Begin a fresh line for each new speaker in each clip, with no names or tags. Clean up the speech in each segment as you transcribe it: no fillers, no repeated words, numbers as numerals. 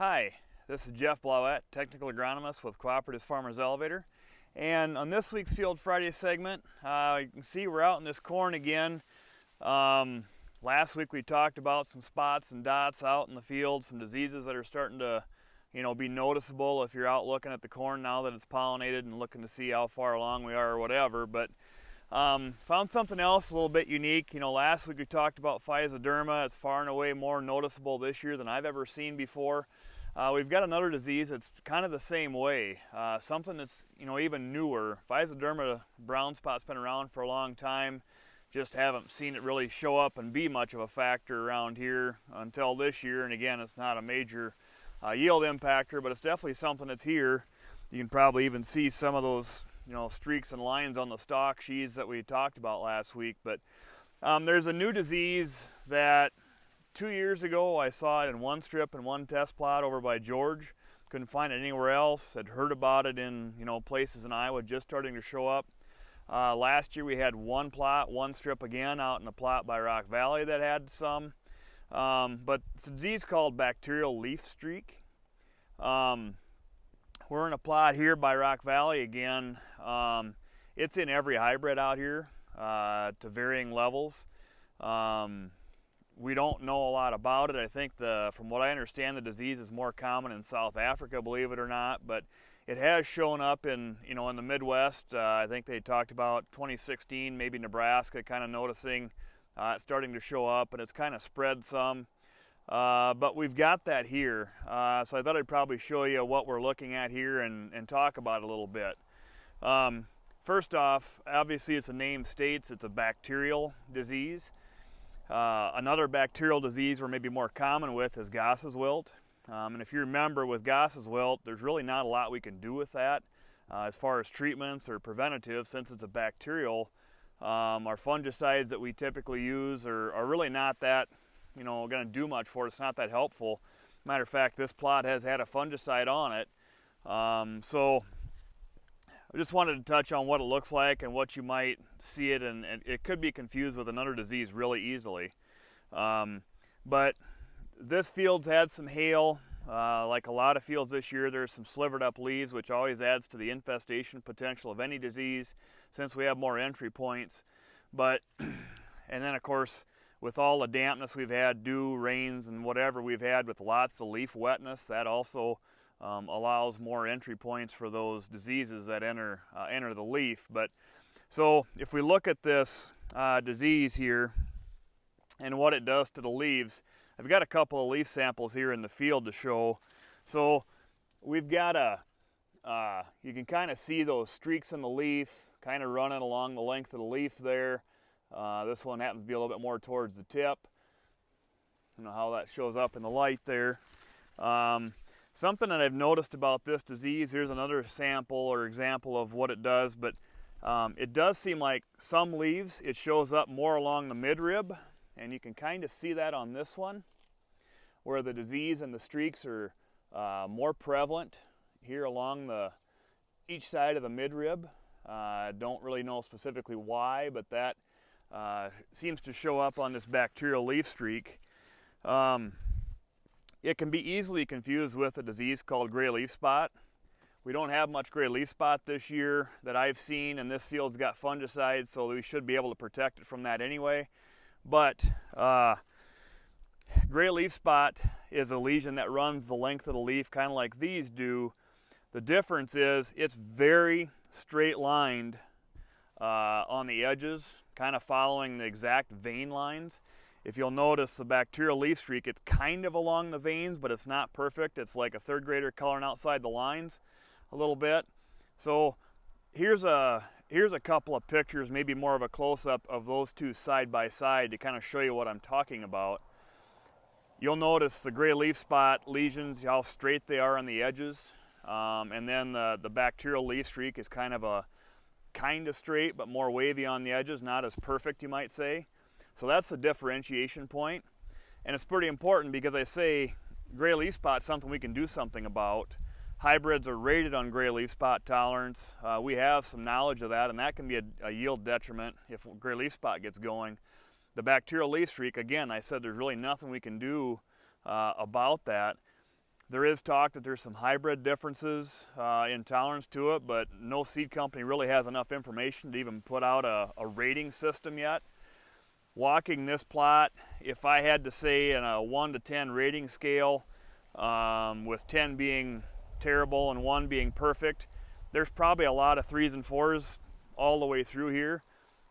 Hi, this is Jeff Blauette, Technical Agronomist with Cooperative Farmers Elevator. And on this week's Field Friday segment, you can see we're out in this corn again. Last week we talked about some spots and dots out in the field, some diseases that are starting to be noticeable if you're out looking at the corn now that it's pollinated and looking to see how far along we are or whatever. But found something else a little bit unique. Last week we talked about physoderma. It's far and away more noticeable this year than I've ever seen before. We've got another disease that's kind of the same way, something that's even newer. Physoderma brown spot's been around for a long time, just haven't seen it really show up and be much of a factor around here until this year. And again, it's not a major yield impactor, but it's definitely something that's here. You can probably even see some of those streaks and lines on the stalk sheaths that we talked about last week. But there's a new disease that 2 years ago I saw it in one strip and one test plot over by George. Couldn't find it anywhere else. Had heard about it in places in Iowa, just starting to show up. Last year we had one plot, one strip again out in a plot by Rock Valley that had some. But it's a disease called bacterial leaf streak. We're in a plot here by Rock Valley again. It's in every hybrid out here to varying levels. We don't know a lot about it. I think from what I understand, the disease is more common in South Africa, believe it or not, but it has shown up in in the Midwest. I think they talked about 2016, maybe Nebraska, kind of noticing it's starting to show up, and it's kind of spread some. But we've got that here, so I thought I'd probably show you what we're looking at here and talk about it a little bit. First off, obviously as the name states, it's a bacterial disease. Another bacterial disease we're maybe more common with is Goss's wilt. And if you remember with Goss's wilt, there's really not a lot we can do with that as far as treatments or preventative, since it's a bacterial. Our fungicides that we typically use are really not that going to do much for it. It's not that helpful. Matter of fact, this plot has had a fungicide on it. So I just wanted to touch on what it looks like and what you might see it, and it could be confused with another disease really easily. But this field's had some hail. Like a lot of fields this year, there's some slivered up leaves, which always adds to the infestation potential of any disease since we have more entry points. But, and then of course, with all the dampness we've had, dew, rains, and whatever we've had with lots of leaf wetness, that also allows more entry points for those diseases that enter the leaf. But so if we look at this disease here and what it does to the leaves, I've got a couple of leaf samples here in the field to show. So we've got you can kind of see those streaks in the leaf kind of running along the length of the leaf there. This one happens to be a little bit more towards the tip. I don't know how that shows up in the light there. Something that I've noticed about this disease, here's another sample or example of what it does, but it does seem like some leaves, it shows up more along the midrib, and you can kind of see that on this one, where the disease and the streaks are more prevalent here along each side of the midrib. Don't really know specifically why, but that seems to show up on this bacterial leaf streak. It can be easily confused with a disease called gray leaf spot. We don't have much gray leaf spot this year that I've seen, and this field's got fungicides, so we should be able to protect it from that anyway. But gray leaf spot is a lesion that runs the length of the leaf, kind of like these do. The difference is it's very straight lined on the edges, kind of following the exact vein lines. If you'll notice the bacterial leaf streak, it's kind of along the veins, but it's not perfect. It's like a third grader coloring outside the lines a little bit. So here's a couple of pictures, maybe more of a close-up of those two side by side to kind of show you what I'm talking about. You'll notice the gray leaf spot lesions, how straight they are on the edges. And then the bacterial leaf streak is kind of straight, but more wavy on the edges, not as perfect, you might say. So that's the differentiation point, and it's pretty important because I say gray leaf spot is something we can do something about. Hybrids are rated on gray leaf spot tolerance. We have some knowledge of that, and that can be a yield detriment if gray leaf spot gets going. The bacterial leaf streak, again, I said there's really nothing we can do about that. There is talk that there's some hybrid differences in tolerance to it, but no seed company really has enough information to even put out a rating system yet. Walking this plot, if I had to say in a 1 to 10 rating scale, with 10 being terrible and 1 being perfect, there's probably a lot of 3s and 4s all the way through here.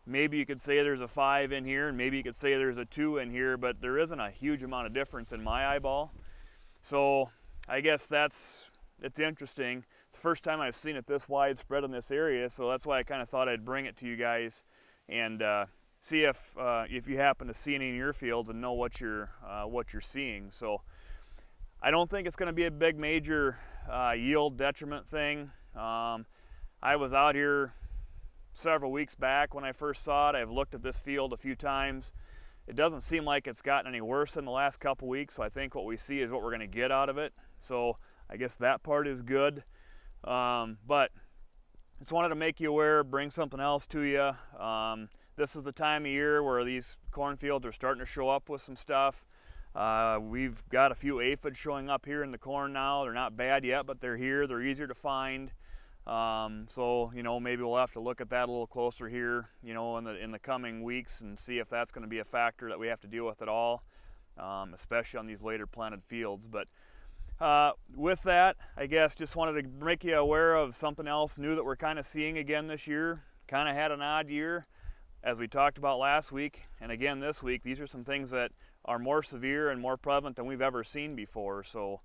Maybe you could say there's a 5 in here, and maybe you could say there's a 2 in here, but there isn't a huge amount of difference in my eyeball. So I guess it's interesting. It's the first time I've seen it this widespread in this area, so that's why I kind of thought I'd bring it to you guys and see if you happen to see any in your fields and know what you're seeing. So I don't think it's going to be a big major yield detriment thing. I was out here several weeks back when I first saw it. I've looked at this field a few times. It doesn't seem like it's gotten any worse in the last couple weeks, so I think what we see is what we're going to get out of it. So I guess that part is good. But just wanted to make you aware, bring something else to you. This is the time of year where these cornfields are starting to show up with some stuff. We've got a few aphids showing up here in the corn now. They're not bad yet, but they're here. They're easier to find. So, you know, maybe we'll have to look at that a little closer here, you know, in the coming weeks and see if that's going to be a factor that we have to deal with at all, especially on these later planted fields. But with that, I guess just wanted to make you aware of something else new that we're kind of seeing again this year. Kind of had an odd year, as we talked about last week, and again this week. These are some things that are more severe and more prevalent than we've ever seen before. So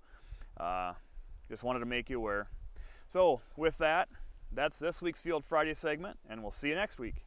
just wanted to make you aware. So with that, that's this week's Field Friday segment, and we'll see you next week.